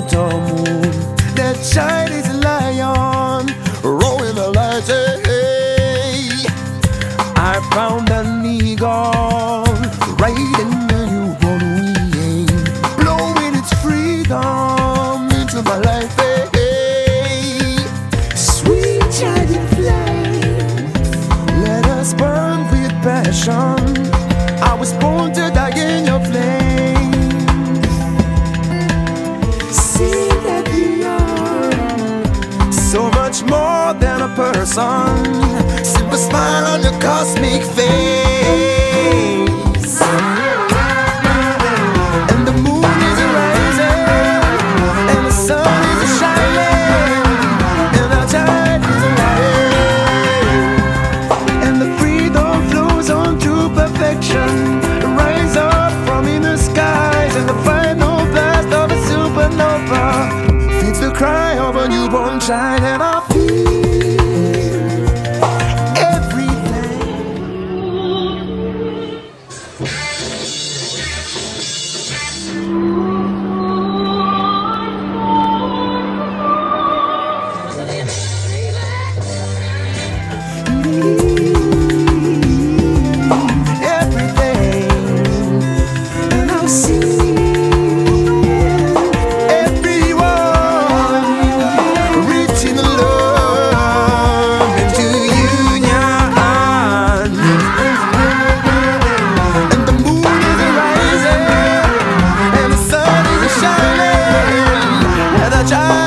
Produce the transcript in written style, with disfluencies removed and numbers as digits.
winter moon. That Chinese lion rolling the lights. Hey, I found an eagle riding the newborn wing, blowing its freedom into my life. Hey, sweet shining flame, let us burn with passion. I was born to die in your flame. See that we are so much more than a person. Simple smile on your cosmic face. And the moon is rising, and the sun is shining, and our tide is alive, and the freedom flows on to perfection. Rise up from inner skies, and the final blast of a supernova feeds the cry of a newborn child, and I feel child.